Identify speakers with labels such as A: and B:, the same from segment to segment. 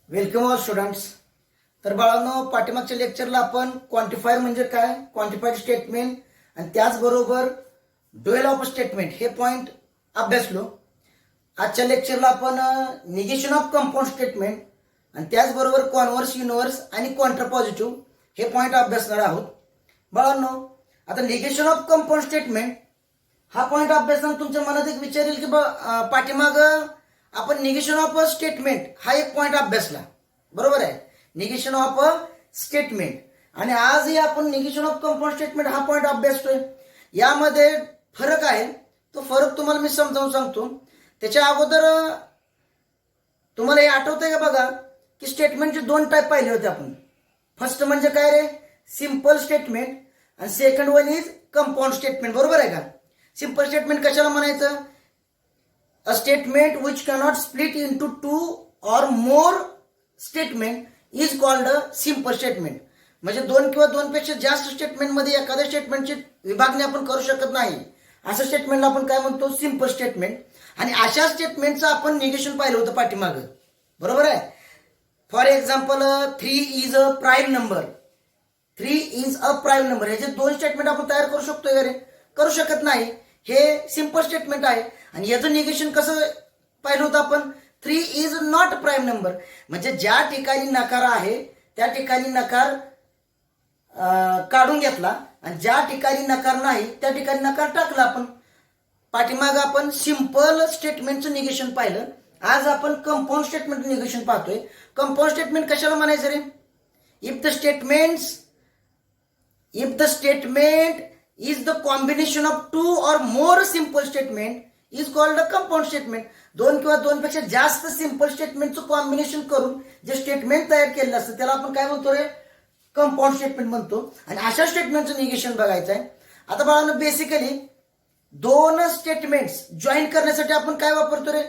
A: Welcome all students. तर बाळांनो, पाठीमागच्या लेक्चरला आपण क्वांटिफायर म्हणजे काय, क्वांटिफाईड स्टेटमेंट आणि त्याचबरोबर ड्युअल ऑफ स्टेटमेंट हे पॉइंट अभ्यासलो. आजच्या लेक्चरला आपण निगेशन ऑफ कंपाऊंड स्टेटमेंट आणि त्याचबरोबर कॉन्व्हर्स, युनिव्हर्स आणि कॉन्ट्रापॉझिटिव्ह हे पॉइंट अभ्यासणार आहोत. बाळांनो, आता निगेशन ऑफ कंपाऊंड स्टेटमेंट हा पॉइंट अभ्यासताना तुमच्या मनात एक विचार येईल की पाठीमाग आपण निगेशन ऑफ स्टेटमेंट हा एक पॉइंट अभ्यासला, बरोबर आहे, निगेशन ऑफ स्टेटमेंट. आणि आजही आपण निगेशन ऑफ कंपाऊंड स्टेटमेंट हा पॉइंट अभ्यासतोय. यामध्ये फरक आहे, तो फरक तुम्हाला मी समजावून सांगतो. त्याच्या अगोदर तुम्हाला हे आठवतंय का बघा की स्टेटमेंटचे दोन टाईप पाहिले होते आपण. फर्स्ट म्हणजे काय रे, सिंपल स्टेटमेंट आणि second one is compound statement, बरोबर आहे का. सिंपल स्टेटमेंट कशाला म्हणायचं, a statement which cannot split into two or more statement is called a simple statement. म्हणजे दोन किंवा दोनपेक्षा जास्त स्टेटमेंट मध्ये एखाद्या स्टेटमेंटची विभागणी आपण करू शकत नाही, असं स्टेटमेंटला आपण काय म्हणतो, सिंपल स्टेटमेंट. आणि अशा स्टेटमेंटचं आपण निगेशन पाहिलं होतं पाठीमागं, बरोबर आहे. For example 3 is a prime number, 3 is a prime number, ह्याचे दोन स्टेटमेंट आपण तयार करू शकतोय का रे, करू शकत नाही. हे सिंपल स्टेटमेंट आहे. आणि याचं निगेशन कसं पाहिलं होतं आपण, 3 इज नॉट प्राईम नंबर, म्हणजे ज्या ठिकाणी नकार आहे त्या ठिकाणी नकार काढून घेतला आणि ज्या ठिकाणी नकार नाही त्या ठिकाणी नकार टाकला आपण. पाठीमाग आपण सिंपल स्टेटमेंटचं निगेशन पाहिलं. आज आपण कंपाऊंड स्टेटमेंट निगेशन पाहतोय. कंपाऊंड स्टेटमेंट कशाला म्हणायचं रे, if the statement is the combination of two or more simple statement is called a compound statement. दोन किंवा दोनपेक्षा जास्त सिंपल स्टेटमेंटचं कॉम्बिनेशन करून जे स्टेटमेंट तयार केलेलं असतं त्याला आपण काय म्हणतो रे, कंपाऊंड स्टेटमेंट म्हणतो. आणि अशा स्टेटमेंटचं निगेशन बघायचं आहे. आता बाळांनो, बेसिकली दोन स्टेटमेंट्स जॉईन करण्यासाठी आपण काय वापरतो रे,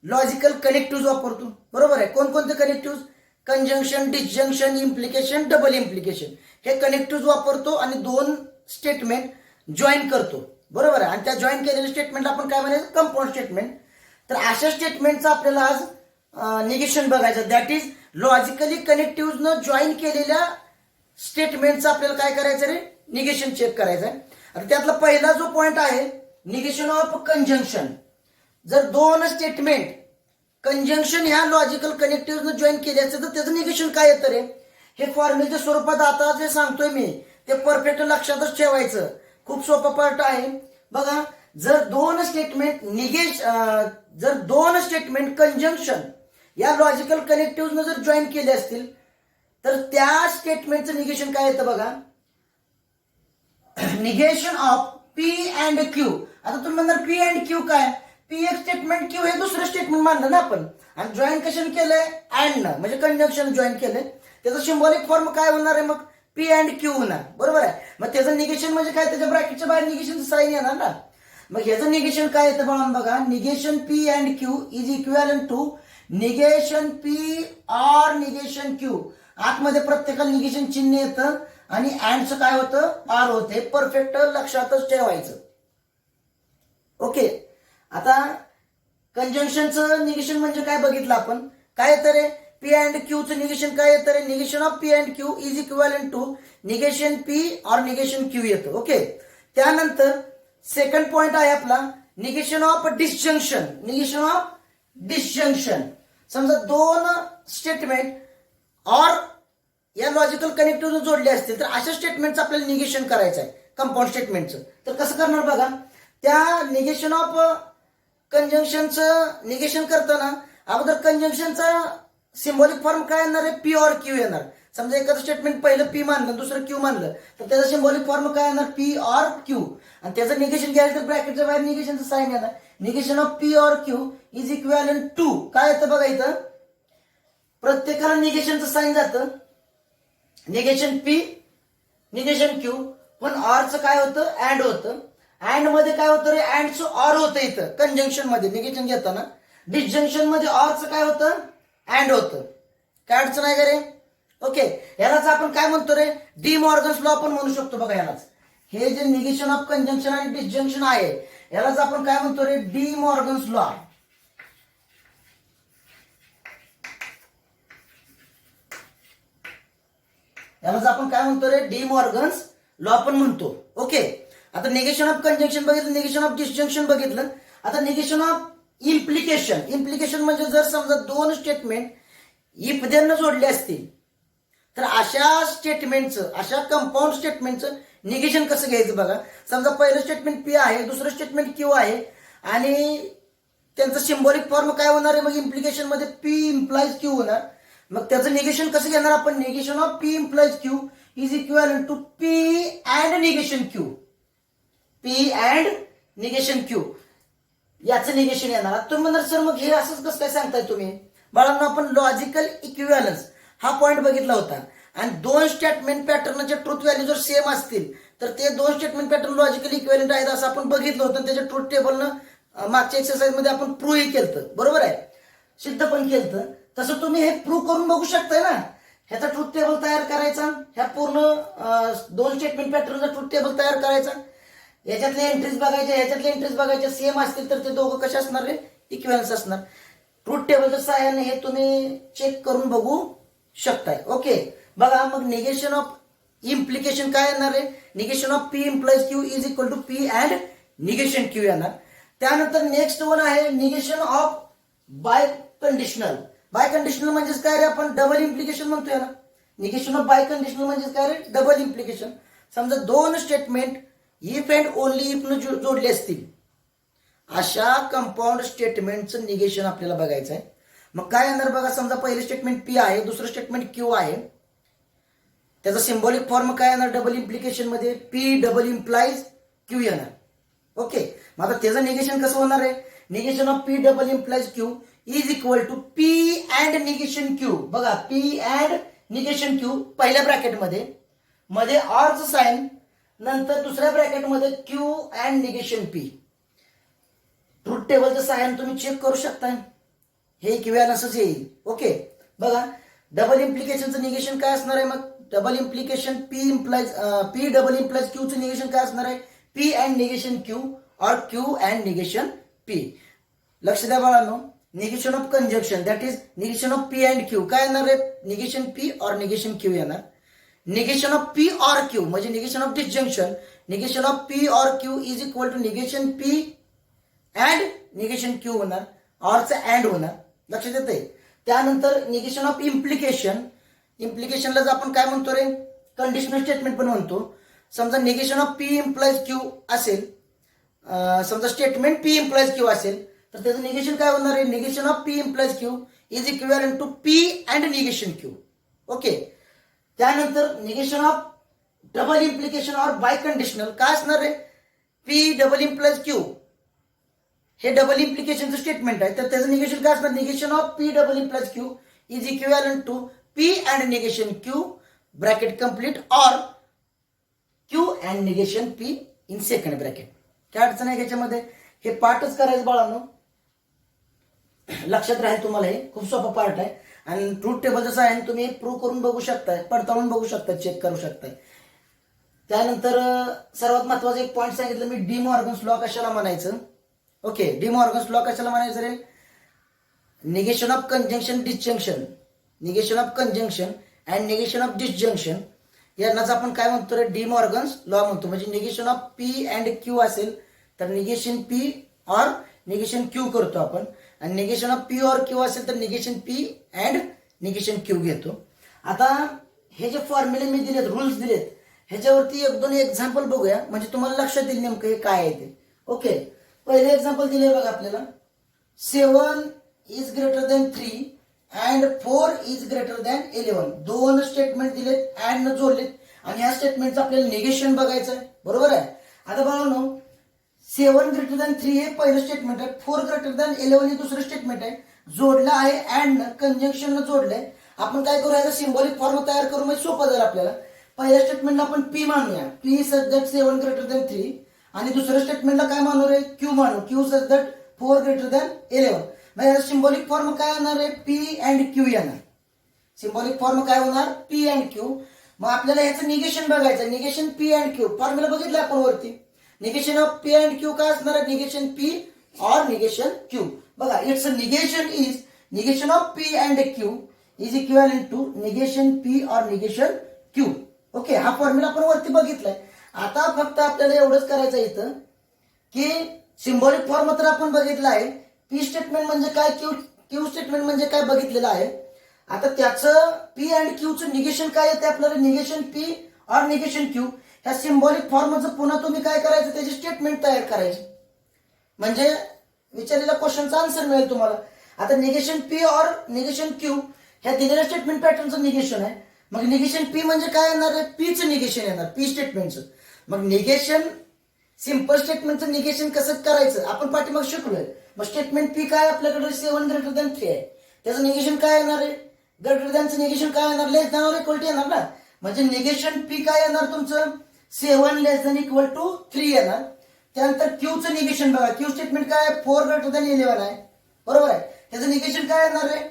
A: लॉजिकल कनेक्टिव्ह वापरतो, बरोबर आहे. कोणकोणते connective, conjunction, disjunction, implication, double implication हे कनेक्टिव्ह वापरतो आणि दोन स्टेटमेंट जॉईन करतो, बरोबर आहे. आणि त्या जॉईन केलेल्या स्टेटमेंटला आपण काय म्हणायचं, कंपाऊंड स्टेटमेंट. तर अशा स्टेटमेंटचं आपल्याला आज निगेशन बघायचं, that is logically connective join केलेल्या स्टेटमेंटचं आपल्याला काय करायचं रे, निगेशन चेक करायचं आहे. आता त्यातला पहिला जो पॉइंट आहे, निगेशन ऑफ कंजंक्शन. जर दोन स्टेटमेंट कंजंक्शन ह्या लॉजिकल कनेक्टिव्ह जॉईन केले असते तर त्याचं निगेशन काय येतं रे, हे फॉर्म्युलेच्या स्वरूपात आता जे सांगतोय मी ते परफेक्ट लक्षातच ठेवायचं. खूप सोपा पार्ट आहे बघा. जर दोन स्टेटमेंट कंजंक्शन या लॉजिकल कनेक्टिव्ह जर जॉईन केले असतील तर त्या स्टेटमेंटचं निगेशन काय येतं बघा, negation of P and Q. आता तुम्ही म्हणणार पी अँड क्यू काय, पी एक स्टेटमेंट, क्यू हे दुसरं स्टेटमेंट मानलं ना आपण. आणि जॉईन कशाने केलंय, अँड न, म्हणजे कंजंक्शन जॉईन केलंय. त्याचं सिम्बॉलिक फॉर्म काय होणार आहे मग, पी अँड क्यू होणार, बरोबर आहे. मग त्याचं निगेशन म्हणजे काय, त्याच्या ब्रॅकेटच्या बाहेर निगेशन साईन येणार ना. मग ह्याचं निगेशन काय येतं बघा, negation P and Q is equivalent to negation P or negation Q. आतमध्ये प्रत्येकाला निगेशन चिन्ह येतं आणि अँडचं काय होतं, आर होते. परफेक्ट लक्षातच ठेवायचं. ओके. आता कंजंक्शनचं निगेशन म्हणजे काय बघितलं आपण, काय येतं रे, पी अँड क्यूचं निगेशन काय येतं रे, negation of P and Q is equivalent to negation P or negation Q येतं. ओके. त्यानंतर सेकंड पॉइंट आहे आपला negation of disjunction. Negation of disjunction, समजा दोन स्टेटमेंट ऑर या लॉजिकल कनेक्टिव्ह जोडले असतील तर अशा स्टेटमेंटचं आपल्याला निगेशन करायचं आहे, कंपाऊंड स्टेटमेंटचं. तर कसं करणार बघा, त्या निगेशन ऑफ कंजंक्शनचं निगेशन करताना अगोदर कंजंक्शनचा सिम्बॉलिक फॉर्म काय येणार आहे, पी ऑर क्यू येणार. समजा एखादं स्टेटमेंट पहिलं पी मानलं दुसरं क्यू मानलं तर त्याचा सिम्बॉलिक फॉर्म काय येणार, पी ऑर क्यू. आणि त्याचं निगेशन घ्यायचं तर ब्रॅकेटच्या बाहेर निगेशनचं साईन येणार. Negation of P or Q is equivalent to काय येतं बघा, इथं प्रत्येकाला निगेशनचं साईन जातं, निगेशन पी निगेशन क्यू. पण ऑरचं काय होतं, अँड होतं. अँड मध्ये काय होतं रे, अँडचं ऑर होतं इथं कंजंक्शन मध्ये निगेशन घेताना. डिसजंक्शन मध्ये ऑरचं काय होतं, अँड होतं. काय अडचण आहे का रे. ओके. यालाच आपण काय म्हणतो रे, डी मॉर्गन्स लॉ आपण म्हणू शकतो बघा. यालाच हे जे निगेशन ऑफ कंजंक्शन आणि डिसजंक्शन आहे यालाच आपण काय म्हणतो रे, डी मॉर्गन्स लॉ. यालाच आपण काय म्हणतो रे, डी मॉर्गन्स लॉ पण म्हणतो. ओके, आता निगेशन ऑफ कंजंक्शन बघितलं, निगेशन ऑफ डिसजंक्शन बघितलं. आता निगेशन ऑफ इम्प्लिकेशन. इम्प्लिकेशन म्हणजे जर समजा दोन स्टेटमेंट इफ देन जोडले असतील तर अशा स्टेटमेंटचं, अशा कंपाऊंड स्टेटमेंटचं निगेशन कसं घ्यायचं बघा. समजा पहिलं स्टेटमेंट पी आहे, दुसरं स्टेटमेंट क्यू आहे आणि त्यांचं सिम्बॉलिक फॉर्म काय होणार आहे, मग इम्प्लिकेशन मध्ये पी इम्प्लाइज क्यू होणार. मग त्याचं निगेशन कसं घेणार आपण, negation of P implies Q is equal to P and negation Q. P and negation Q याचं निगेशन येणार. तुम्ही म्हणणार सर मग हे असंच कसं काय सांगताय तुम्ही. बाळांनो, आपण लॉजिकल इक्विव्हॅलन्स हा पॉईंट बघितला होता आणि दोन स्टेटमेंट पॅटर्नचे ट्रूथ व्हॅल्यू जर सेम असतील तर ते दोन स्टेटमेंट पॅटर्न लॉजिकल इक्विव्हॅलंट आहेत असं आपण बघितलं होतं. त्याच्या ट्रूथ टेबलनं मागच्या एक्सरसाइज मध्ये आपण प्रूव्ह केलं, बरोबर आहे, सिद्ध पण केलं. तसं तुम्ही हे प्रूव्ह करून बघू शकताय ना. ह्याचा ट्रूथ टेबल तयार करायचा, ह्या पूर्ण दोन स्टेटमेंट पॅटर्नचा ट्रूथ टेबल तयार करायचा, याच्यातल्या एंट्रीज बघायच्या, ह्याच्यातल्या एंट्रीज बघायच्या, सेम असतील तर ते दोघं कसे असणार रे, इक्विव्हॅलन्स असणार. ट्रूथ टेबलच्या सहाय्याने हे तुम्ही चेक करून बघू शकताय. ओके, बघा मग निगेशन ऑफ इम्प्लिकेशन काय येणार आहे, negation of P implies Q is equal to P and negation Q येणार. त्यानंतर नेक्स्ट वन आहे negation of biconditional. Biconditional म्हणजेच काय रे, आपण डबल इम्प्लिकेशन म्हणतो याला. निगेशन ऑफ बाय कंडिशनल म्हणजेच काय रे, डबल इम्प्लिकेशन. समजा दोन statement if and only if न जोडले असतील अशा कंपाऊंड स्टेटमेंटचं निगेशन आपल्याला बघायचं आहे. मग काय येणार बघा, समजा पहिलं स्टेटमेंट पी आहे, दुसरं स्टेटमेंट क्यू आहे. त्याचा सिम्बॉलिक फॉर्म काय येणार डबल इम्प्लिकेशन मध्ये, पी डबल इम्प्लाइज क्यू येणार. ओके, मग आता त्याचं निगेशन कसं होणार आहे, negation of P double implies Q is equal to P and negation Q. बघा, पी अँड निगेशन क्यू पहिल्या ब्रॅकेटमध्ये, मध्ये ऑरचं साइन, नंतर दुसऱ्या ब्रॅकेटमध्ये Q and negation P. Truth टेबलचं साइन तुम्ही चेक करू शकता, हे इक्विव्हॅलन्सच येईल. ओके, बघा डबल इम्प्लिकेशनचं निगेशन काय असणार आहे, मग double implication P double implies क्यूचं निगेशन काय असणार आहे, P and negation Q or Q and negation P. लक्ष द्या बाळांनो, negation of conjunction that is negation of P and Q काय येणार आहे, negation P or negation Q येणार. Negation of P or Q म्हणजे negation of disjunction, negation of P or Q is equal to negation P and negation Q होणार, ऑरचं and होणार. लक्षात येते. त्यानंतर निगेशन ऑफ इम्प्लिकेशन, इम्प्लिकेशनलाच आपण काय म्हणतो रे, कंडिशनल स्टेटमेंट पण म्हणतो. समजा negation of P implies Q असेल, समजा स्टेटमेंट पी इम्प्लाइज क्यू असेल तर त्याचं निगेशन काय होणार आहे, negation of P implies Q is equivalent to P and negation Q. Okay, त्यानंतर negation of double implication or biconditional काय असणार आहे, पी डबल इम्प्लाइज क्यू हे डबल इम्प्लिकेशनचं स्टेटमेंट आहे तर त्याचं निगेशन काय असणार, negation of P double implies Q is equivalent to P and negation Q bracket complete or Q and negation P in second bracket. काय अडचण आहे याच्यामध्ये, हे पार्टच करायचं बाळांनो, लक्षात राहील तुम्हाला. हे खूप सोपा पार्ट आहे आणि ट्रूथ टेबल जसं आहे तुम्ही प्रूव्ह करून बघू शकताय, पडताळून बघू शकता, चेक करू शकताय. त्यानंतर सर्वात महत्वाचं एक पॉईंट सांगितलं मी, डी मॉर्गन्स लॉ कशाला म्हणायचं. ओके, डी मॉर्गन्स लॉ कशाला म्हणायचं रे, negation of conjunction disjunction, negation of conjunction and negation of disjunction यांनाच आपण काय म्हणतो रे, डी मॉर्गन्स लॉ म्हणतो. म्हणजे negation of P and Q असेल तर negation P or negation Q करतो आपण, आणि negation of P or Q असेल तर negation P and negation Q घेतो. आता हे जे फॉर्म्युले मी दिलेत, रूल्स दिलेत, ह्याच्यावरती एक दोन एक्झाम्पल बघूया म्हणजे तुम्हाला लक्षात येईल नेमकं हे काय आहे ते. ओके, पहिले एक्झाम्पल दिले बघा आपल्याला, 7 is greater than 3 and 4 is greater than 11. दोन स्टेटमेंट दिलेत, अँड न जोडलेत आणि या स्टेटमेंटचं आपल्याला निगेशन बघायचं आहे, बरोबर आहे. आता बघा 7 ग्रेटर दॅन 3 हे पहिलं स्टेटमेंट आहे, 4 ग्रेटर दॅन 11 हे दुसरं स्टेटमेंट आहे, जोडलं आहे अँड कंजंक्शन न जोडलंय. आपण काय करू, याचा सिम्बॉलिक फॉर्म तयार करू म्हणजे सोपं जाईल आपल्याला. पहिल्या स्टेटमेंटला आपण पी मानूया, P such that 7 greater than 3, आणि दुसऱ्या स्टेटमेंटला काय मानू रे, क्यू मानू, Q such that 4 greater than 11. मग याचा सिम्बॉलिक फॉर्म काय येणार आहे, पी अँड क्यू येणार. सिम्बॉलिक फॉर्म काय होणार, पी अँड क्यू. मग आपल्याला याचं निगेशन बघायचं, negation P and Q formula बघितलं आपण वरती. Negation of P and Q काय असणार आहे, negation P or negation Q. बघा, it's negation is negation of P and Q is equivalent to negation P or negation Q. Okay, हा formula आपण वरती बघितलाय. आता फक्त आपल्याला एवढंच करायचं इथं की सिम्बॉलिक फॉर्म तर आपण बघितला आहे, पी स्टेटमेंट म्हणजे काय, क्यू स्टेटमेंट म्हणजे काय बघितलेलं आहे. आता त्याचं पी अँड क्यूचं निगेशन काय येते आपल्याला, negation P or negation Q. ह्या सिम्बॉलिक फॉर्मचं पुन्हा तुम्ही काय करायचं, त्याची स्टेटमेंट तयार करायची, म्हणजे विचारलेल्या क्वेश्चनचा आन्सर मिळेल तुम्हाला. आता negation P or negation Q ह्या दिलेल्या स्टेटमेंट पॅटर्नचं निगेशन आहे. मग निगेशन पी म्हणजे काय येणार आहे, पीचं निगेशन येणार, पी स्टेटमेंटचं. मग निगेशन सिंपल स्टेटमेंटचं निगेशन कसं करायचं आपण पाठीमाग शिकलोय. मग स्टेटमेंट पी काय आपल्याकडे 7 ग्रेटर दॅन 3 आहे, त्याचं निगेशन काय येणार आहे, ग्रेटर दॅनचं निगेशन काय येणार, लेस दॅन और इक्वल टू येणार ना. म्हणजे निगेशन पी काय येणार तुमचं 7 लेस दॅन इक्वल टू 3 येणार. त्यानंतर क्यूचं निगेशन बघा, क्यू स्टेटमेंट काय 4 ग्रेटर दॅन 11 आहे, बरोबर आहे. त्याचं निगेशन काय येणार आहे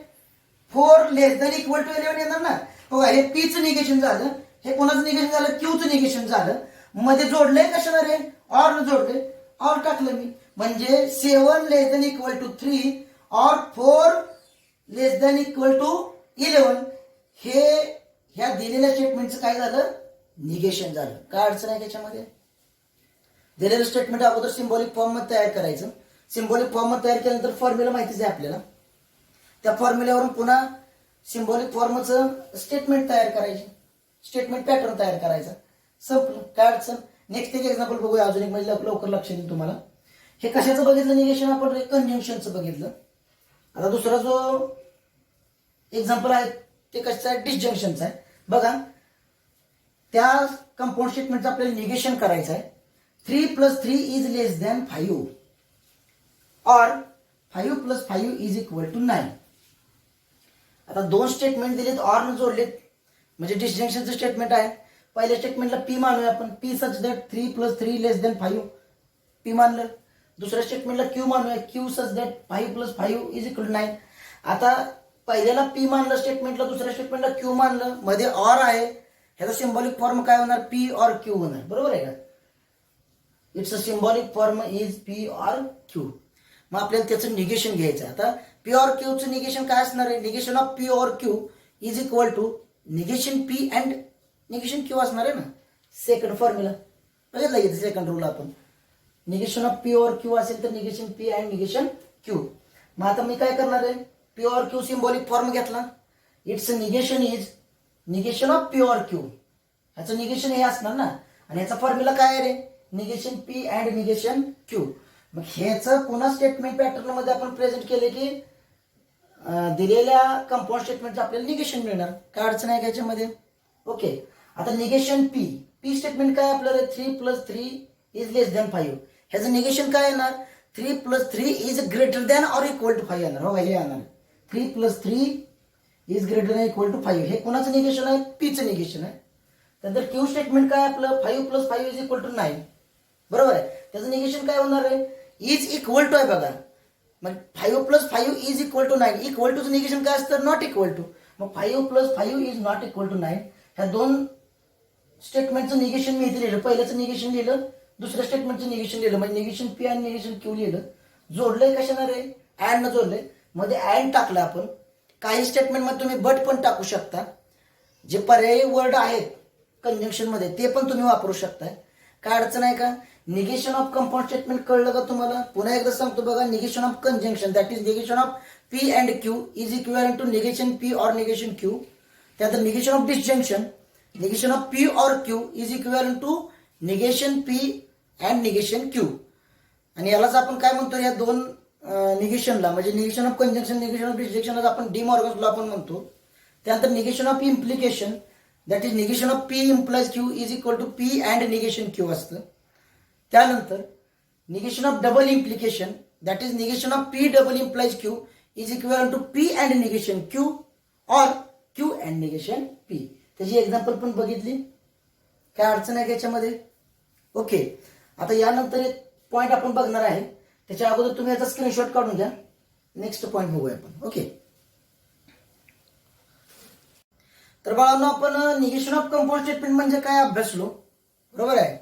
A: 4 लेस दॅन इक्वल टू 11 येणार ना. बघा हे पीचं निगेशन झालं, हे कोणाचं निगेशन झालं, क्यूचं निगेशन झालं. मध्ये जोडलंय कशाला रे, ऑर जोडले, ऑर टाकलं मी. म्हणजे 7 लेस दॅन इक्वल टू 3 और 4 लेस दॅन इक्वल टू 11 हे ह्या दिलेल्या स्टेटमेंटचं काय झालं, निगेशन झालं. काय अडचण आहे त्याच्यामध्ये, दिलेलं स्टेटमेंट अगोदर सिम्बॉलिक फॉर्म मध्ये तयार करायचं. सिम्बॉलिक फॉर्म मध्ये तयार केल्यानंतर फॉर्म्युला माहितीच आहे आपल्याला, त्या फॉर्म्युल्यावरून पुन्हा सिम्बॉलिक फॉर्मचं स्टेटमेंट तयार करायचे, स्टेटमेंट पॅटर्न तयार करायचा, संपलं. काय अडचण. नेक्स्ट एक एक्झाम्पल बघूया अजून एक, म्हणजे लवकर लक्ष येईल तुम्हाला. हे कशाचं बघितलं निगेशन आपण, कंजंक्शनचं बघितलं. आता दुसरा जो एक्झाम्पल आहे ते कशाचं आहे, डिसजंक्शनचं आहे. बघा त्या कंपाऊंड स्टेटमेंटचं आपल्याला निगेशन करायचं आहे. 3 + 3 इज लेस दॅन 5 और 5 + 5 इज इक्वल टू 9. आता दोन स्टेटमेंट दिलेत, ऑर न जोडलेत, म्हणजे डिसजंक्शनचं स्टेटमेंट आहे. पहिल्या स्टेटमेंटला पी मानूया आपण, P such that 3 + 3 less than 5 P मानलं. दुसऱ्या स्टेटमेंटला क्यू मानूया, Q such that 5 + 5 is equal to 9. आता पहिल्याला पी मानलं स्टेटमेंटला, दुसऱ्या स्टेटमेंटला क्यू मानलं, मध्ये ऑर आहे. ह्याचा सिम्बॉलिक फॉर्म काय होणार, पी और क्यू होणार, बरोबर आहे का. It's a symbolic form is P or Q. मग आपल्याला त्याचं निगेशन घ्यायचं. आता पी और क्यूचं निगेशन काय असणार आहे, negation of P or Q is equal to negation P and negation Q असणार आहे ना. सेकंड फॉर्म्युला बघितला येते, सेकंड रूल आपण, negation of P or Q असेल तर negation P and negation Q. मग आता मी काय करणार आहे, P or Q symbolic form घेतला, it's negation is negation of P or Q. ह्याचं निगेशन हे असणार ना, आणि ह्याचा फॉर्म्युला काय आहे रे, negation P and negation Q. मग ह्याचं पुन्हा स्टेटमेंट पॅटर्न मध्ये आपण प्रेझेंट केले की दिलेल्या कंपाऊंड स्टेटमेंटचं आपल्याला निगेशन मिळणार. काय अडचण आहे त्याच्यामध्ये. ओके, आता निगेशन पी, पी स्टेटमेंट काय आपल्याला 3 + 3 इज लेस दॅन 5. ह्याचं निगेशन काय येणार, 3 + 3 is greater than or equal to 5 येणार. हो हे येणार 3 + 3 is greater than equal to 5. हे कोणाचं निगेशन आहे, पीचं निगेशन आहे. त्यानंतर क्यू स्टेटमेंट काय आपलं 5 + 5 इज इक्वल टू 9, बरोबर आहे. त्याचं निगेशन काय होणार आहे, इज इक्वल टू आहे बघा. मग 5 + 5 इज इक्वल टू 9. इक्वल टूचं निगेशन काय असतं, नॉट इक्वल टू. मग 5 + 5 इज नॉट इक्वल टू 9. ह्या दोन स्टेटमेंटचं निगेशन मी इथे लिहिलं, पहिल्याचं निगेशन लिहिलं, दुसऱ्या स्टेटमेंटचं निगेशन लिहिलं, म्हणजे निगेशन पी आणि निगेशन क्यू लिहिलं. जोडलंय कशाने रे, अँड न जोडलंय, मध्ये अँड टाकलं आपण. काही स्टेटमेंटमध्ये तुम्ही बट पण टाकू शकता. जे पर्यायी वर्ड आहेत कंजंक्शन मध्ये ते पण तुम्ही वापरू शकताय. काय अडचण आहे का. निगेशन ऑफ कंपाऊंड स्टेटमेंट कळलं का तुम्हाला. पुन्हा एकदा सांगतो बघा, negation of conjunction that is negation of P and Q is equivalent to negation P or negation Q. त्यानंतर negation of disjunction, negation of P or Q is equivalent to negation P and negation Q. आणि यालाच आपण काय म्हणतो, या दोन निगेशनला म्हणजे negation of conjunction, negation of डिसजंक्शनला आपण डी मॉर्गन्स लॉ आपण म्हणतो. त्यानंतर negation of implication that is negation of P implies Q is equal to P and negation Q असतं. त्यानंतर negation of double implication that is negation of P double implies Q is equal to P and negation Q or Q and negation P. त्याची example पण बघितली. काय अडचण आहे त्याच्यामध्ये. Okay, आता यानंतर एक पॉईंट आपण बघणार आहे. त्याच्या अगोदर तुम्ही याचा स्क्रीनशॉट काढून घ्या. नेक्स्ट पॉईंट बघूया आपण. ओके, तर बाळांनो आपण निगेशन ऑफ कंपाऊंड स्टेटमेंट म्हणजे काय अभ्यासलो, बरोबर आहे.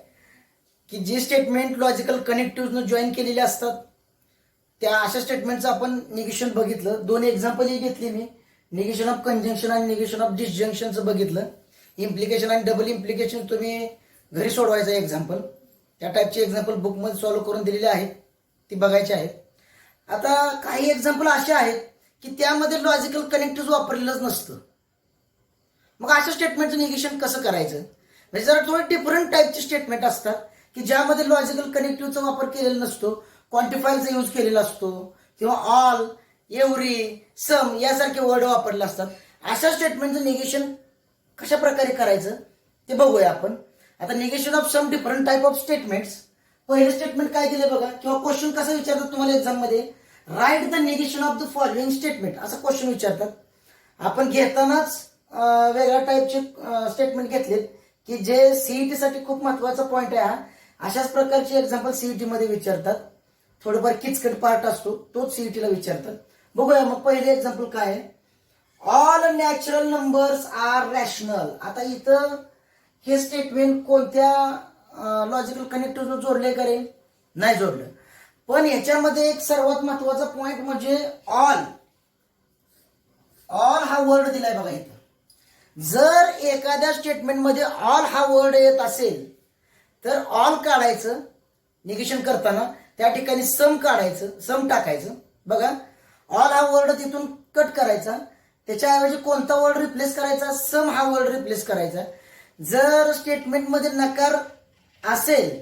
A: की जे स्टेटमेंट लॉजिकल कनेक्टिव्ह जॉईन केलेले असतात त्या अशा स्टेटमेंटचं आपण निगेशन बघितलं. दोन एक्झाम्पल ही घेतली मी, निगेशन ऑफ कंजंक्शन आणि निगेशन ऑफ डिसजंक्शनचं बघितलं. इम्प्लिकेशन आणि डबल इम्प्लिकेशन तुम्ही घरी सोडवायचं एक्झाम्पल. त्या टाईपचे एक्झाम्पल बुकमध्ये सॉल्व्ह करून दिलेले आहेत, ती बघायची आहेत. आता काही एक्झाम्पल असे आहेत की त्यामध्ये लॉजिकल कनेक्टिव्ह वापरलेलंच नसतं. मग अशा स्टेटमेंटचं निगेशन कसं करायचं? म्हणजे जरा थोडे डिफरंट टाईपचे स्टेटमेंट असतात की ज्यामध्ये लॉजिकल कनेक्टिव्हचा वापर केलेला नसतो, क्वांटिफायरचा यूज केलेला असतो किंवा ऑल, एव्हरी, सम यासारखे वर्ड वापरले असतात. अशा स्टेटमेंटचं निगेशन कशा प्रकारे करायचं ते बघूया आपण. आता negation of some different type of statements. पहिले स्टेटमेंट काय दिले बघा, किंवा क्वेश्चन कसं विचारतात तुम्हाला एक्झाम मध्ये, write the negation of the following statement असा क्वेश्चन विचारतात. आपण घेतानाच वेगळ्या टाईपचे स्टेटमेंट घेतलेत की जे सीईटी साठी खूप महत्वाचा पॉईंट आहे. अशाच प्रकारचे एक्झाम्पल सीईटी मध्ये विचारतात. थोडंफार किचकट पार्ट असतो तोच सीईटीला विचारतात. बघूया मग पहिले एक्झाम्पल काय आहे. All natural numbers are rational. आता इथं हे स्टेटमेंट कोणत्या लॉजिकल कनेक्टिव्ह जोडले करेल? नाही जोडलं. पण याच्यामध्ये एक सर्वात महत्वाचा पॉइंट म्हणजे ऑल. ऑल हा वर्ड दिलाय बघा इथं. जर एखाद्या स्टेटमेंटमध्ये ऑल हा वर्ड येत असेल तर ऑल काढायचं निगेशन करताना, त्या ठिकाणी सम काढायचं, सम टाकायचं. बघा ऑल हा वर्ड तिथून कट करायचा, त्याच्याऐवजी कोणता वर्ड रिप्लेस करायचा? सम हा वर्ड रिप्लेस करायचा. जर स्टेटमेंटमध्ये नकार असेल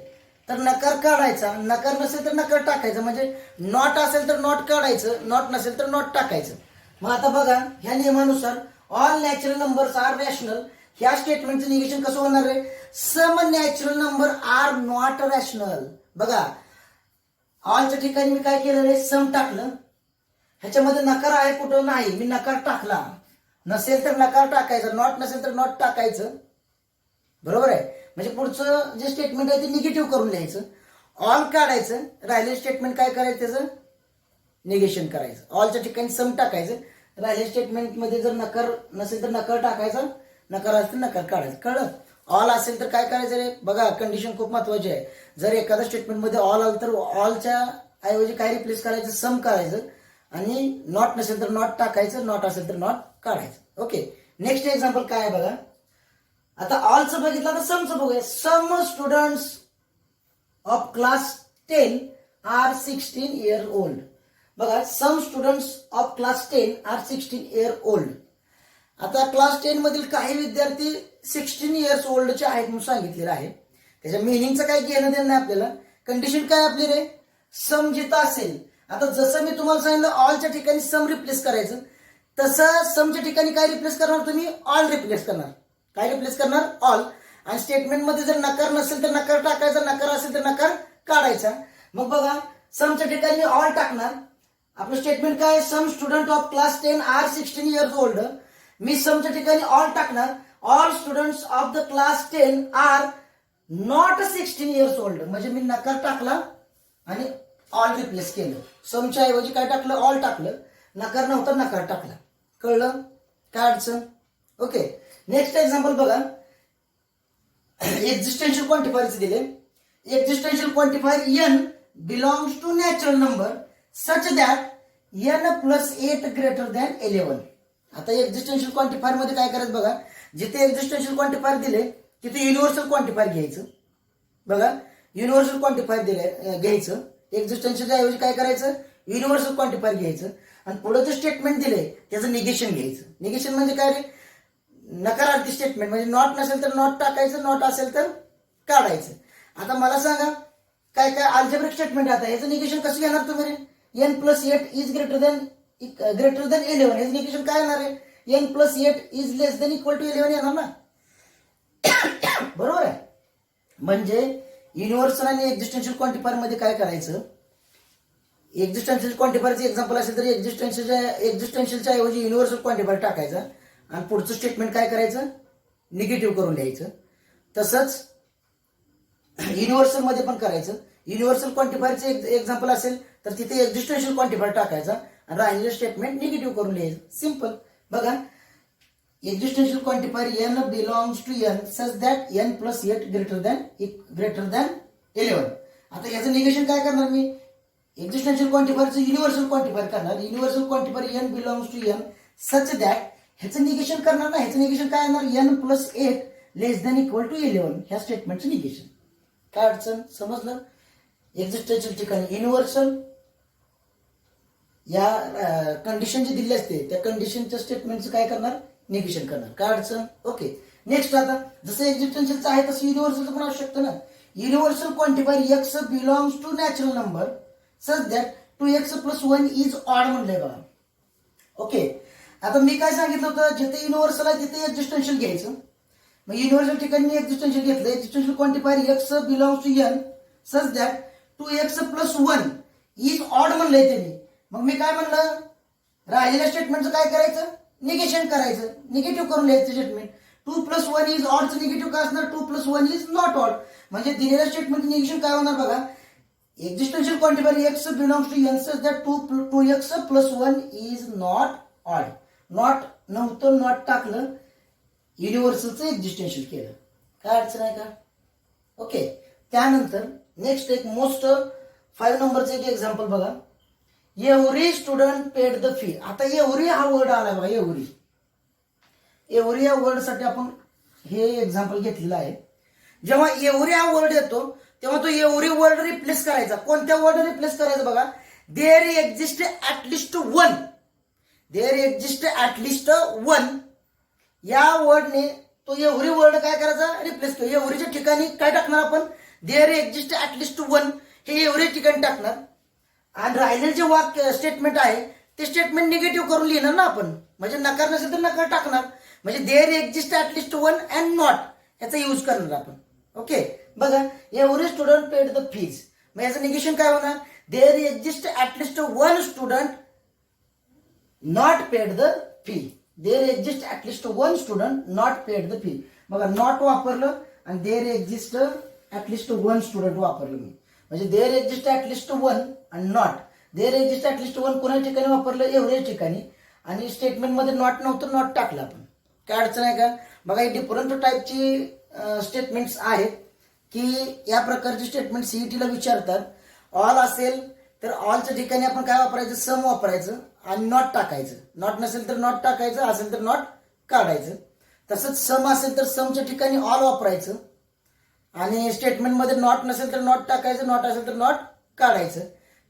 A: तर नकार काढायचा, नकार नसेल तर नकार टाकायचा. म्हणजे नॉट असेल तर नॉट काढायचं, नॉट नसेल तर नॉट टाकायचं. मग आता बघा ह्या नियमानुसार all natural numbers are rational, ह्या स्टेटमेंटचं निगेशन कसं होणार आहे? Some natural number are not rational. बघा ऑलच्या ठिकाणी मी काय केलं आहे? सम टाकलं. ह्याच्यामध्ये नकार आहे कुठं? नाही. मी नकार टाकला. नसेल तर नकार टाकायचं, नॉट नसेल तर नॉट टाकायचं. बरोबर आहे. म्हणजे पुढचं जे स्टेटमेंट आहे ते निगेटिव्ह करून लिहायचं. ऑल काढायचं, राहिले स्टेटमेंट काय करायचं? त्याचं निगेशन करायचं. ऑलच्या ठिकाणी सम टाकायचं, राहिले स्टेटमेंटमध्ये जर नकार नसेल तर नकार टाकायचा, नकार असेल तर नकार काढायचं. कळलं? ऑल असेल तर काय करायचं रे? बघा कंडिशन खूप महत्वाची आहे. जर एखाद्या स्टेटमेंटमध्ये ऑल आलं तर ऑलच्या ऐवजी काय रिप्लेस करायचं? सम करायचं. आणि नॉट नसेल तर नॉट टाकायचं, नॉट असेल तर नॉट काढायचं. ओके. नेक्स्ट एक्झाम्पल काय आहे बघा. आता ऑलचं बघितलं तर समचं बघूया. Some students of class 10 are 16 years old. बघा some students of class 10 are 16 years old. आता क्लास 10 मधील काही विद्यार्थी 16 years oldचे आहेत म्हणून सांगितलेलं आहे. त्याच्या मिनिंगचं काय घेणं देणं नाही आपल्याला. कंडिशन काय आपली रे? सम जिथं असेल. आता जसं मी तुम्हाला सांगितलं ऑलच्या ठिकाणी सम रिप्लेस करायचं, तसं समच्या ठिकाणी काय रिप्लेस करणार तुम्ही? ऑल रिप्लेस करणार. काय रिप्लेस करणार? ऑल. आणि स्टेटमेंटमध्ये जर नकार नसेल तर नकार टाकायचा, नकार असेल तर नकार काढायचा. मग बघा समच्या ठिकाणी ऑल टाकणार. आपलं स्टेटमेंट काय? Some student of class 10 are 16 years old. मी समच्या ठिकाणी ऑल टाकणार. All students of the class 10 are not 16 years old. म्हणजे मी नकार टाकला आणि ऑल रिप्लेस केलं. समच्या ऐवजी काय टाकलं? ऑल टाकलं. नकार नव्हता, नकार टाकला. कळलं? काय अडचण? ओके. नेक्स्ट एक्झाम्पल बघा. एक्झिस्टेन्शियल क्वांटिफायर्स दिले. Existential quantifier n belongs to natural number such that n + 8 greater than 11. आता एक्झिस्टेन्शियल क्वांटिफायर मध्ये काय करायचं बघा. जिथे एक्झिस्टेन्शियल क्वांटिफायर दिले तिथे युनिव्हर्सल क्वांटिफायर घ्यायचं. बघा युनिव्हर्सल क्वांटिफायर दिले घ्यायचं. एक्झिस्टेन्शियलच्या ऐवजी काय करायचं? युनिव्हर्सल क्वांटिफायर घ्यायचं. आणि पुढे जे स्टेटमेंट दिले त्याचं निगेशन घ्यायचं. निगेशन म्हणजे काय रे? नकारार्थी स्टेटमेंट. म्हणजे नॉट नसेल तर नॉट टाकायचं, नॉट असेल तर काढायचं. आता मला सांगा काय काय अल्जेब्रिक स्टेटमेंट आता याचं निगेशन कसं घेणार तुम्ही रे? n + 8 is greater than 11. याचं निगेशन काय येणार आहे? n + 8 is less than equal to 11 येणार ना. बरोबर आहे. म्हणजे युनिव्हर्सल आणि एक्झिस्टेन्शियल क्वांटिफायर मध्ये काय करायचं? एक्झिस्टेन्शियल क्वांटिफायरचं एक्झाम्पल असेल तर एक्झिस्टेन्शियलच्या ऐवजी युनिव्हर्सल क्वांटिफायर टाकायचा आणि पुढचं स्टेटमेंट काय करायचं? निगेटिव्ह करून लिहायचं. तसंच युनिव्हर्सल मध्ये पण करायचं. युनिव्हर्सल क्वांटिफायरचं एक्झाम्पल असेल तर तिथे एक्झिस्टेन्शियल क्वांटिफायर टाकायचा आणि राहिलेलं स्टेटमेंट निगेटिव्ह करून लिहायचं. सिंपल. बघा existential quantifier n belongs to n such that n + 8 greater than 11. आता याचं निगेशन काय करणार मी? एक्झिस्टेन्शियल क्वांटिफायरचं युनिव्हर्सल क्वांटिफायर करणार. Universal quantifier n belongs to n such that ह्याचं निगेशन करणार ना, ह्याचं निगेशन काय येणार, n+8 less than equal to 11 ह्या स्टेटमेंटचं निगेशन. काय अडचण, समजलं? एक्झिस्टन्शियल ठिकाणी युनिव्हर्सल या कंडिशन जी दिली असते त्या कंडिशनच्या स्टेटमेंटचं काय करणार, निगेशन करणार. काय अडचण? ओके. नेक्स्ट आता जसं एक्झिस्टन्शियलचं आहे तसं युनिव्हर्सलचं पण असू शकतं ना. Universal quantifier x belongs to natural number such that 2x+1 is odd म्हणलंय बघा. ओके. आता मी काय सांगितलं होतं, जिथे युनिव्हर्सल आहे तिथे एक्झिस्टन्शियल घ्यायचं. मग युनिव्हर्सल ठिकाणी मी एक्झिस्टन्शियल घेतलं. Existential quantifier x belongs to n such that 2x+1 is odd म्हणलंय त्यांनी. मग मी काय म्हणलं, राहिलेल्या स्टेटमेंटचं काय करायचं, निगेशन करायचं, निगेटिव्ह करून लिहायचं स्टेटमेंट. 2+1 इज ऑडचं निगेटिव्ह काय असणार, 2+1 इज नॉट ऑड. म्हणजे दिलेल्या स्टेटमेंटचं निगेशन काय होणार बघा, existential quantifier x belongs to n such that 2x+1 is not odd. Not नव्हतं, नॉट टाकलं, युनिव्हर्सलचं एक्झिस्टन्शियल केलं. काय अडचण आहे का? ओके. त्यानंतर नेक्स्ट एक मोस्ट 5 नंबरचं एक एक्झाम्पल बघा. Every student paid the fee. आता एव्हरी हा वर्ड आला बघा, एव्हरी. एव्हरी या वर्डसाठी आपण हे एक्झाम्पल घेतलेलं आहे. जेव्हा एव्हरी हा वर्ड येतो तेव्हा तो एव्हरी वर्ड रिप्लेस करायचा. कोणत्या वर्ड रिप्लेस करायचा बघा, there exist at least one. There exist at least one या वर्डने तो एव्हरी वर्ड काय करायचा, रिप्लेस केला. एव्हरीच्या ठिकाणी काय टाकणार आपण, देअर एक्झिस्ट ऍटलिस्ट वन हे एव्हरी ठिकाणी टाकणार. आणि राहिलेले जे वाक्य स्टेटमेंट आहे ते स्टेटमेंट निगेटिव्ह करून लिहिणार ना आपण. म्हणजे नकार नसेल तर नकार टाकणार. म्हणजे there exist at least one and not याचा यूज करणार आपण. ओके. बघा, every student paid the fees. मग याचं निगेशन काय होणार, there exist at least one student not paid the fee. There exist at least one student not paid the fee. बघा, not वापरलं आणि there exist at least one student वापरलं मी. म्हणजे देअर एक्झिस्ट ऍटलिस्ट वन आणि not. There exist at least one कोणत्या ठिकाणी वापरलं, एव्हरी ठिकाणी. आणि स्टेटमेंटमध्ये नॉट नव्हतं, नॉट टाकलं आपण. काय अडचण आहे का? बघा, ही डिफरंट टाईपची स्टेटमेंट्स आहेत की या प्रकारची स्टेटमेंट सीईटीला विचारतात. ऑल असेल तर ऑलच्या ठिकाणी आपण काय वापरायचं, सम वापरायचं आणि नॉट टाकायचं. नॉट नसेल तर नॉट टाकायचं, असेल तर नॉट काढायचं. तसंच सम असेल तर समच्या ठिकाणी ऑल वापरायचं आणि स्टेटमेंटमध्ये नॉट नसेल तर नॉट टाकायचं, नॉट असेल तर नॉट काढायचं.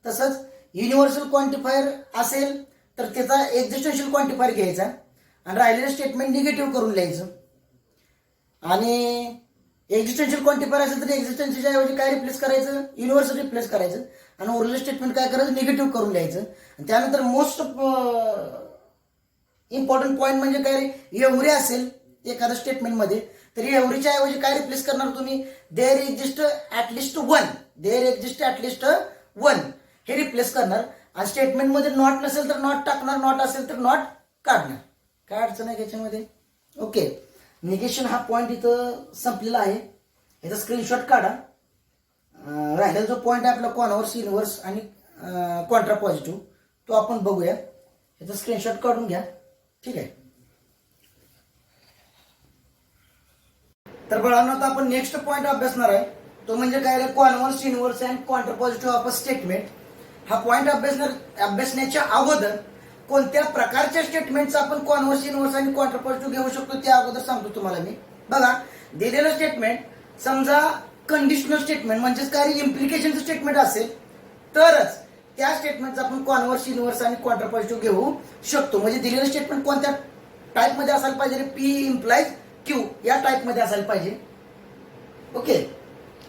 A: तसंच युनिव्हर्सल क्वांटिफायर असेल तर त्याचा एक्झिस्टन्शियल क्वांटिफायर घ्यायचा आणि राहिलेलं स्टेटमेंट निगेटिव्ह करून लिहायचं. आणि एक्झिस्टन्शियल क्वांटिफायर असेल तर एक्झिस्टन्शियलच्या ऐवजी काय रिप्लेस करायचं, युनिव्हर्सल रिप्लेस करायचं आणि ओरिजिनल स्टेटमेंट काय करायचं, निगेटिव्ह करून लिहायचं. आणि त्यानंतर मोस्ट इम्पॉर्टंट पॉईंट म्हणजे काय, एव्हरी असेल एखाद्या स्टेटमेंटमध्ये तर एव्हरीच्या ऐवजी काय रिप्लेस करणार तुम्ही, there exist at least one. There exist at least one हे रिप्लेस करणार. आणि स्टेटमेंटमध्ये नॉट नसेल तर नॉट टाकणार, नॉट असेल तर नॉट काढणार. काय अडचण आहे याच्यामध्ये? ओके. निगेशन हा पॉईंट इथं संपलेला आहे. याचा स्क्रीनशॉट काढा. राहिलेला जो पॉईंट आहे आपला कॉन्व्हर्स, इनव्हर्स आणि कॉन्ट्रा पॉझिटिव्ह तो आपण बघूया. याचा स्क्रीनशॉट काढून घ्या. ठीक आहे. तर बाळांनो, आता आपण नेक्स्ट पॉईंट अभ्यासणार आहे. तो म्हणजे काय, converse, inverse and Contra positive of a statement. हा पॉईंट अभ्यासण्याच्या अगोदर कोणत्या प्रकारच्या स्टेटमेंटचा आपण कॉन्व्हर्स, इनव्हर्स आणि कॉन्ट्रा पॉझिटिव्ह घेऊ शकतो त्या अगोदर सांगतो तुम्हाला मी. बघा, दिलेलं स्टेटमेंट समजा कंडिशनल स्टेटमेंट म्हणजेच काय, इम्प्लिकेशनचं स्टेटमेंट असेल तरच त्या स्टेटमेंटचा आपण कॉन्व्हर्स, इनव्हर्स आणि कॉन्ट्रा पॉझिटिव्ह घेऊ शकतो. म्हणजे दिलेलं स्टेटमेंट कोणत्या टाईपमध्ये असायला पाहिजे, पी इम्प्लाइज क्यू या टाईपमध्ये असायला पाहिजे. ओके.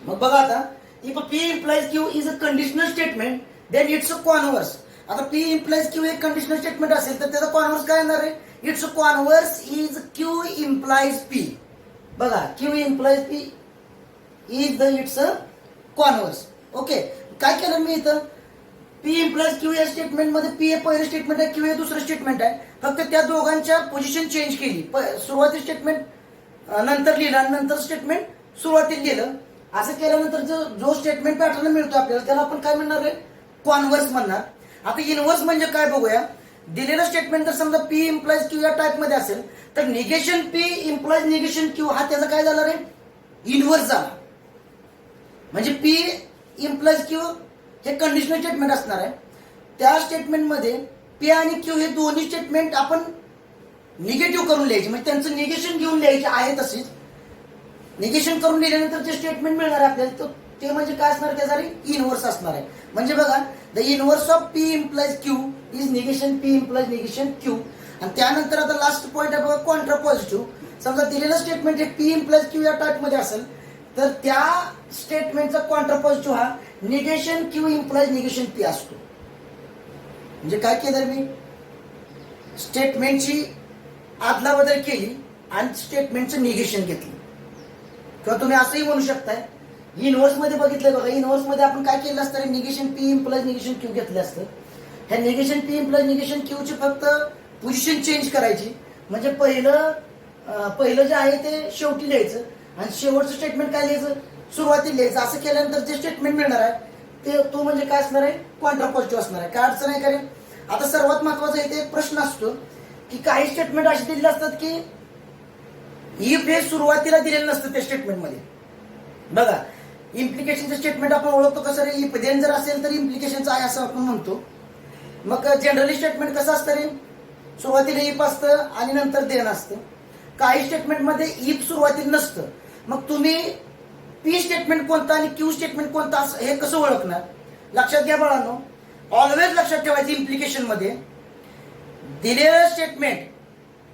A: मग बघा, आता if P implies Q is a conditional statement then it's a converse. आता पी इम्प्लाइज क्यू एक कंडिशनल स्टेटमेंट असेल तर त्याचा कॉन्व्हर्स काय येणार आहे, it's converse is Q implies P. बघा, Q implies P is the it's a converse. Okay. काय केलं मी इथं, पी इम्प्लाइज क्यू या स्टेटमेंटमध्ये पी हे पहिलं स्टेटमेंट आहे, क्यू हे दुसरं स्टेटमेंट आहे. फक्त त्या दोघांच्या पोझिशन चेंज केली. सुरुवाती स्टेटमेंट नंतर लिहिलं आणि नंतर स्टेटमेंट सुरुवातीला लिहिलं. असं केल्यानंतर जो स्टेटमेंट पॅटर्न मिळतो आपल्याला त्याला आपण काय म्हणणार आहे, कॉन्व्हर्स म्हणणार. आता इनव्हर्स म्हणजे काय बघूया. दिलेलं स्टेटमेंट जर समजा पी इम्प्लाइज क्यू या टाईप मध्ये असेल तर negation P implies negation Q हा त्याचा काय झाला रे, इनव्हर्स झाला. म्हणजे पी इम्प्लाइज क्यू हे कंडिशनल स्टेटमेंट असणार आहे. त्या स्टेटमेंटमध्ये पी आणि क्यू हे दोन्ही स्टेटमेंट आपण निगेटिव्ह करून लिहायची, म्हणजे त्यांचं निगेशन घेऊन लिहायचे आहे तशीच. निगेशन करून लिहिल्यानंतर जे स्टेटमेंट मिळणार आहे आपल्याला ते म्हणजे काय असणार, त्याचा इनव्हर्स असणार आहे. म्हणजे बघा, the inverse of P implies Q is negation P implies negation Q. आणि त्यानंतर आता लास्ट पॉईंट आहे बघा, कॉन्ट्रा पॉझिटिव्ह. समजा दिलेलं स्टेटमेंट हे पी इम्प्लाइज क्यू या टाईपमध्ये असेल तर त्या स्टेटमेंटचा कॉन्ट्रा पॉझिटिव्ह हा negation Q implies negation P असतो. म्हणजे काय केलं मी, स्टेटमेंटची आदलाबदल केली आणि स्टेटमेंटचं निगेशन घेतलं. किंवा तुम्ही असंही म्हणू शकताय, इनव्हर्स मध्ये बघितलं बघा, इनव्हर्स मध्ये आपण काय केलं असतं, negation P implies negation Q घेतलं असतं. ह्या negation P implies negation Q ची फक्त पोझिशन चेंज करायची. म्हणजे पहिलं जे आहे ते शेवटी लिहायचं आणि शेवटचं स्टेटमेंट काय लिहायचं, सुरुवातीला लिहायचं. असं केल्यानंतर जे स्टेटमेंट मिळणार आहे तो म्हणजे काय असणार आहे, कॉन्ट्रा पॉझिटिव्ह असणार आहे. काय अडचण आहे? कारण आता सर्वात महत्वाचा इथे प्रश्न असतो की काही स्टेटमेंट असे दिलेले असतात की इफ हे सुरुवातीला दिलेलं नसतं त्या स्टेटमेंटमध्ये. बघा, इम्प्लिकेशनचं स्टेटमेंट आपण ओळखतो कसं रे, इफ देन जर असेल तर इम्प्लिकेशनचं आहे असं आपण म्हणतो. मग जनरली स्टेटमेंट कसं असतं रे, सुरुवातीला इफ असतं आणि नंतर देन असतं. काही स्टेटमेंटमध्ये इफ सुरुवातीला नसतं. मग तुम्ही पी स्टेटमेंट कोणता आणि क्यू स्टेटमेंट कोणता हे कसं ओळखणार? लक्षात घ्या बाळांनो, ऑलवेज लक्षात ठेवायचं, इम्प्लिकेशन मध्ये दिलेलं स्टेटमेंट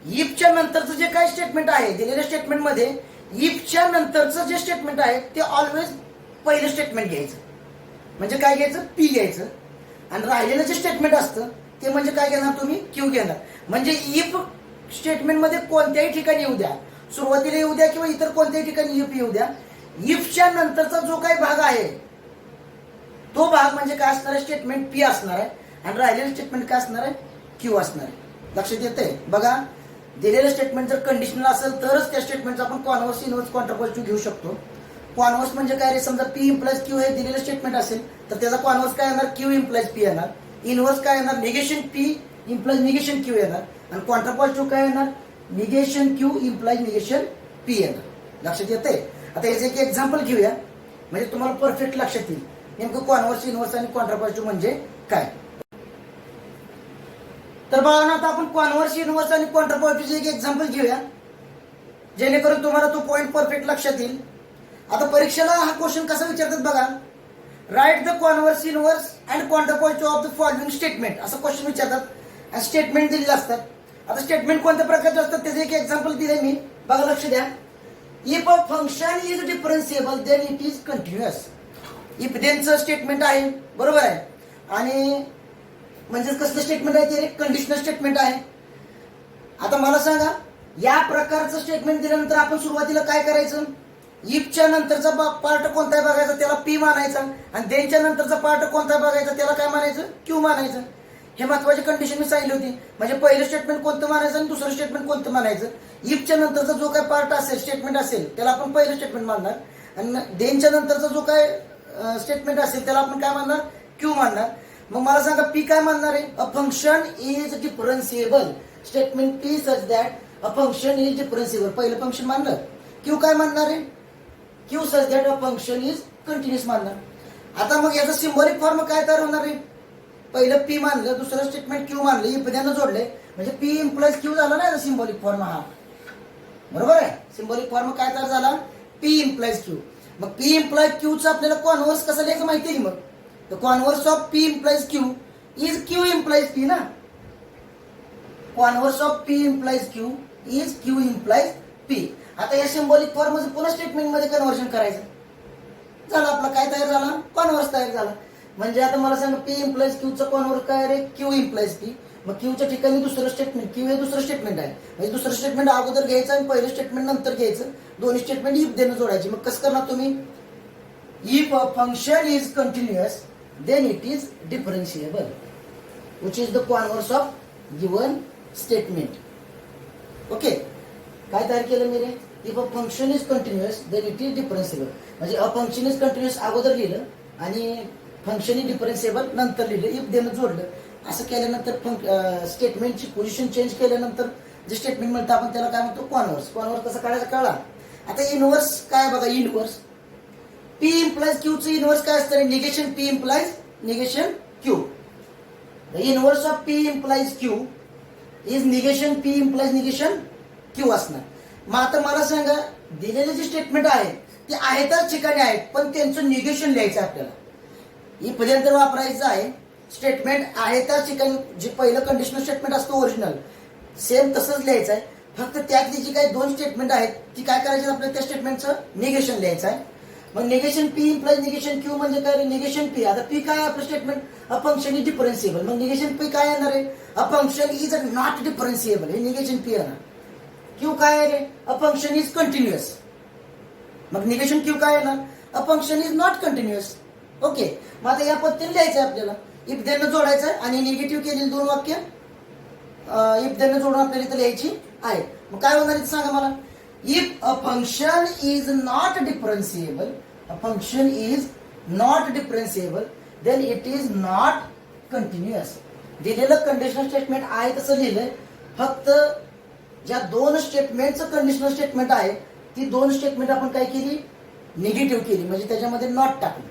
A: इफच्या नंतरचं जे काही स्टेटमेंट आहे, दिलेल्या स्टेटमेंटमध्ये इफच्या नंतरचं जे स्टेटमेंट आहे ते ऑलवेज पहिलं स्टेटमेंट घ्यायचं. म्हणजे काय घ्यायचं, पी घ्यायचं. आणि राहिलेलं जे स्टेटमेंट असतं ते म्हणजे काय घेणार तुम्ही, क्यू घेणार. म्हणजे इफ स्टेटमेंटमध्ये कोणत्याही ठिकाणी येऊ द्या, सुरुवातीला येऊ द्या किंवा इतर कोणत्याही ठिकाणी इफ येऊ द्या, इफच्या नंतरचा जो काही भाग आहे तो भाग म्हणजे काय असणार आहे, स्टेटमेंट पी असणार आहे. आणि राहिलेलं स्टेटमेंट काय असणार आहे, क्यू असणार आहे. लक्षात येतंय? बघा, दिलेलं स्टेटमेंट जर कंडिशनल असेल तरच त्या स्टेटमेंटचा आपण कॉन्व्हर्स इनव्हर्स कॉन्ट्रा पॉझिटिव्ह घेऊ शकतो. कॉन्व्हर्स म्हणजे काय रे, समजा पी इम्प्लाइज क्यू हे दिलेलं स्टेटमेंट असेल तर त्याचा कॉन्व्हर्स काय येणार, क्यू इम्प्लाइज पी येणार. इनव्हर्स काय येणार, negation P implies negation Q येणार. आणि कॉन्ट्रा पॉझिटिव्ह काय येणार, negation Q implies negation P येणार. लक्षात येतंय? आता याचं एक एक्झाम्पल घेऊया म्हणजे तुम्हाला परफेक्ट लक्षात येईल नेमकं कॉन्व्हर्स इनव्हर्स आणि कॉन्ट्रा पॉझिटिव्ह म्हणजे काय. तर बाळांनो, आता आपण कॉन्व्हर्स इनव्हर्स आणि कॉन्ट्रा पॉझिटिव्हचे एक एक्झाम्पल घेऊया जेणेकरून तुम्हाला तो पॉईंट परफेक्ट लक्षात येईल. आता परीक्षेला हा क्वेश्चन कसा विचारतात बघा, write the converse inverse and Contra positive of the following statement असं क्वेश्चन विचारतात. आणि स्टेटमेंट दिलेले असतात. आता स्टेटमेंट कोणत्या प्रकारचे असतात त्याचे एक एक्झाम्पल दिले मी, बघा लक्ष द्या. If a function is differentiable then it is continuous. If देनचं स्टेटमेंट आहे, बरोबर आहे. आणि म्हणजे कसलं स्टेटमेंट आहे ते, कंडिशनल स्टेटमेंट आहे. आता मला सांगा, या प्रकारचं स्टेटमेंट दिल्यानंतर आपण सुरुवातीला काय करायचं, इफच्या नंतरचा पार्ट कोणता आहे बघायचा, त्याला पी मानायचा. आणि देनच्या नंतरचा पार्ट कोणता आहे बघायचा, त्याला काय मानायचं, क्यू मानायचं. हे महत्वाची कंडिशन मी सांगितली होती. म्हणजे पहिलं स्टेटमेंट कोणतं मानायचं आणि दुसरं स्टेटमेंट कोणतं मानायचं. इफच्या नंतरचा जो काही पार्ट असेल, स्टेटमेंट असेल, त्याला आपण पहिलं स्टेटमेंट मानणार. आणि देनच्या नंतरचा जो काय स्टेटमेंट असेल त्याला आपण काय मानणार, क्यू मानणार. मग मला सांगा, पी काय मानणार आहे, a function is differentiable. Statement P such that a function is differentiable, पहिलं फंक्शन मानलं. क्यू काय मानणार आहे, Q such that a function is continuous मानणार. आता मग याचा सिम्बॉलिक फॉर्म काय तयार होणार आहे, पहिलं पी मानलं, दुसरं स्टेटमेंट क्यू मानलं, इफ त्यानं जोडले म्हणजे पी इम्प्लाइज क्यू झाला ना सिम्बॉलिक फॉर्म हा, बरोबर आहे. सिम्बॉलिक फॉर्म काय तयार झाला, पी इम्प्लाइज क्यू. मग पी इम्प्लाइज क्यूचा आपल्याला कॉन्व्हर्स कसं लिहायचं माहिती आहे. मग the converse of P implies Q is Q implies P ना. Converse of P implies Q is Q implies P. आता या सिम्बॉलिक फॉर्म पुन्हा स्टेटमेंट मध्ये कन्व्हर्जन करायचं झालं, आपला काय तयार झाला, कॉन्व्हर्स तयार झाला. म्हणजे आता मला सांगा, पी इम्प्लाइज क्यूचा कॉन्व्हर्स काय आहे, क्यू इम्प्लाइज पी. मग क्यूच्या ठिकाणी दुसरं स्टेटमेंट, क्यू हे दुसरं स्टेटमेंट आहे. म्हणजे दुसरं स्टेटमेंट अगोदर घ्यायचं आणि पहिलं स्टेटमेंट नंतर घ्यायचं. दोन्ही स्टेटमेंट इफ देणं जोडायची. मग कसं करणार तुम्ही, if a function is continuous then it is differentiable which is the converse of given statement. Okay, काय तयार केलं मी रे, if a function is continuous then it is differentiable. म्हणजे अ फंक्शन इज कंटिन्युअस अगोदर लिहिलं आणि फंक्शन इज डिफरन्शिएबल नंतर लिहिलं, इफ देणं जोडलं. असं केल्यानंतर स्टेटमेंटची पोझिशन चेंज केल्यानंतर जे स्टेटमेंट म्हणतं आपण त्याला काय म्हणतो, कॉन्व्हर्स. कॉन्व्हर्स कसं काढायचं कळला. आता इनव्हर्स काय बघा, इनव्हर्स पी इम्प्लाइज क्यूचं इनव्हर्स काय असतं, negation P implies negation Q. The inverse of P implies Q is negation P implies negation Q असणार. मग आता मला सांगा, दिलेले जे स्टेटमेंट आहेत ते आहेतच ठिकाणी आहेत, पण त्यांचं निगेशन लिहायचं आपल्याला. इथपर्यंत वापरायचं आहे. स्टेटमेंट आहे त्याच ठिकाणी जे पहिलं कंडिशनल स्टेटमेंट असतं ओरिजिनल, सेम तसंच लिहायचं आहे. फक्त त्यातली जी काही दोन स्टेटमेंट आहेत ती काय करायची, आपल्याला त्या स्टेटमेंटचं निगेशन लिहायचं आहे. मग negation P implies negation Q म्हणजे काय, निगेशन पी. आता पी काय आपलं स्टेटमेंट, अ फंक्शन इज डिफरन्शिएबल. मग निगेशन पी काय येणार आहे, a function is not differentiable. हे निगेशन पी येणार. क्यू काय आहे रे, अ फंक्शन इज कंटिन्युअस. मग निगेशन क्यू काय येणार, अ function is not continuous. Okay. मग आता या पद्धतीने लिहायचं आहे आपल्याला. इफ देन जोडायचं आणि निगेटिव्ह केलेली दोन वाक्य इफ देन जोडून आपल्याला इथं लिहायची आहे. मग काय होणार सांगा मला, if a function is not differentiable, a function is not differentiable, then it is not continuous. दिलेलं कंडिशनल स्टेटमेंट आहे तसं लिहिलंय. फक्त ज्या दोन स्टेटमेंटचं कंडिशनल स्टेटमेंट आहे ती दोन स्टेटमेंट आपण काय केली, निगेटिव्ह केली, म्हणजे त्याच्यामध्ये नॉट टाकली.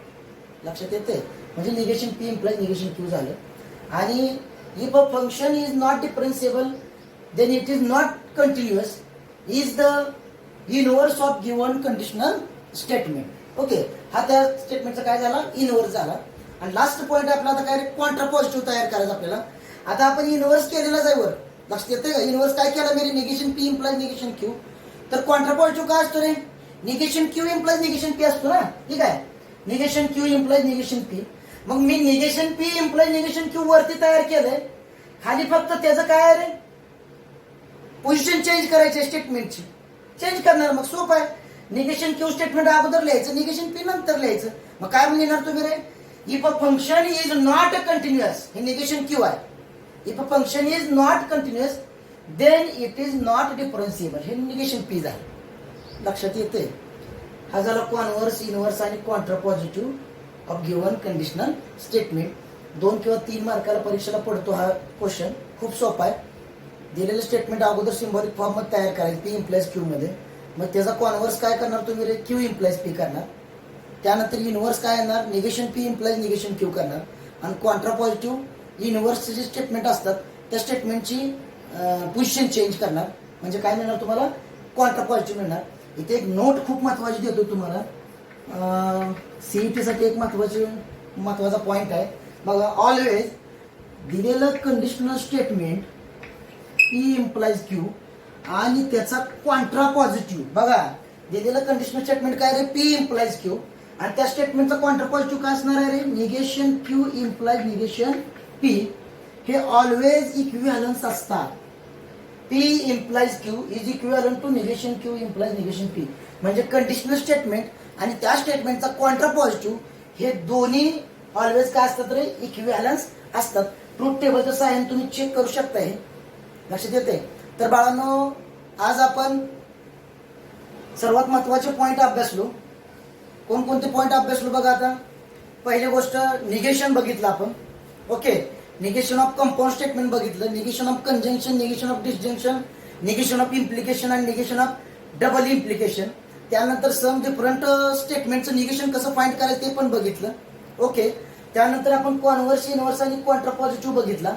A: लक्षात येते, म्हणजे negation P implies negation Q झालं. आणि if a function is not differentiable then it is not continuous is the inverse of given conditional statement. Okay. हा त्या स्टेटमेंटचा काय झाला, इनवर्स झाला. आणि लास्ट पॉईंट आपला आता काय, कॉन्ट्रा पॉझिटिव्ह तयार करायचं आपल्याला. आता आपण इनवर्स केलेला आहे वर, लक्षात येते का, इनवर्स काय केला मेरे, negation P implies negation Q. तर कॉन्ट्रा पॉझिटिव्ह काय असतो रे, negation Q implies negation P असतो ना. ठीक आहे, negation Q implies negation P. मग मी negation P implies negation Q वरती तयार केलंय, खाली फक्त त्याचं काय आहे रे, पोझिशन चेंज करायची स्टेटमेंटची, चेंज करणार. मग सोपं आहे, निगेशन क्यू स्टेटमेंट अगोदर लिहायचं, निगेशन पी नंतर लिहायचं. मग काय लिहिणार तुम्ही रे, if a function is not continuous, हे निगेशन क्यू आहे. If a function is not continuous then it is not differentiable, हे निगेशन पी झालं. लक्षात येते. हा झाला कॉन्व्हर्स, इनव्हर्स आणि contrapositive of given conditional statement. 2 किंवा 3 मार्काला परीक्षेला पडतो हा क्वेश्चन. खूप सोपा आहे. दिलेलं स्टेटमेंट अगोदर सिम्बॉलिक फॉर्म मध्ये तयार करायचं पी इम्प्लाइज क्यू मध्ये. मग त्याचा कॉन्व्हर्स काय करणार तुम्ही रे, क्यू इम्प्लाइज पी करणार. त्यानंतर इनव्हर्स काय येणार, negation P implies negation Q करणार. आणि कॉन्ट्रा पॉझिटिव्ह इनव्हर्सचे जे स्टेटमेंट असतात त्या स्टेटमेंटची पोझिशन चेंज करणार. म्हणजे काय मिळणार तुम्हाला, कॉन्ट्रा पॉझिटिव्ह मिळणार. इथे एक नोट खूप महत्वाची देतो तुम्हाला, सीईटी साठी एक महत्वाचा पॉइंट आहे बघा. ऑलवेज दिलेलं conditional statement P implies Q आणि त्याचा कॉन्ट्रा पॉझिटिव्ह बघा. दिलेलं कंडिशनल स्टेटमेंट काय रे, पी इम्प्लाइज क्यू, आणि त्या स्टेटमेंटचा कॉन्ट्रा पॉझिटिव्ह काय असणार आहे रे, negation Q implies negation P. हे ऑलवेज इक्विव्हॅलन्स असतात. P implies Q is equivalent to negation Q implies negation P. म्हणजे कंडिशनल स्टेटमेंट आणि त्या स्टेटमेंटचा कॉन्ट्रा पॉझिटिव्ह हे दोन्ही ऑलवेज काय असतात रे, इक्विव्हॅलन्स असतात. ट्रूथ टेबलच्या सहाय्याने तुम्ही चेक करू शकता. हे लक्षात येते. तर बाळांनो, आज आपण सर्वात महत्वाचे पॉइंट अभ्यासलो. कोणकोणते पॉइंट अभ्यासलो बघा. आता पहिली गोष्ट निगेशन बघितलं आपण. Okay. Negation of compound statement बघितलं, negation of conjunction, negation of disjunction, negation of implication आणि निगेशन ऑफ डबल इम्प्लिकेशन. त्यानंतर सम डिफरंट स्टेटमेंटचं निगेशन कसं फाइंड करायचं ते पण बघितलं. ओके. त्यानंतर आपण कॉन्व्हर्स, इनव्हर्स आणि कॉन्ट्रा पॉझिटिव्ह बघितला.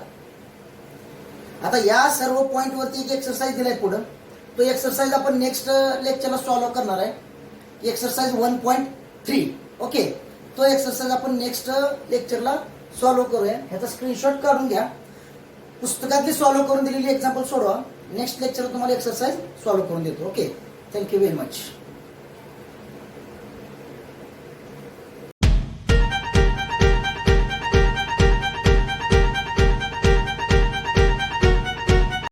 A: आता या सर्व पॉइंट वरती एक एक्सरसाइज दिलाय पुढं. तो एक्सरसाइज आपण नेक्स्ट लेक्चरला सॉल्व्ह करणार आहे. एक्सरसाइज 1.3. ओके. तो एक्सरसाइज आपण नेक्स्ट लेक्चरला सॉल्व्ह करूया. ह्याचा स्क्रीनशॉट काढून घ्या. पुस्तकातली सॉल्व्ह करून दिलेली एक्झाम्पल सोडवा. नेक्स्ट लेक्चर तुम्हाला एक्सरसाइज सॉल्व्ह करून देतो. ओके. Thank you very much.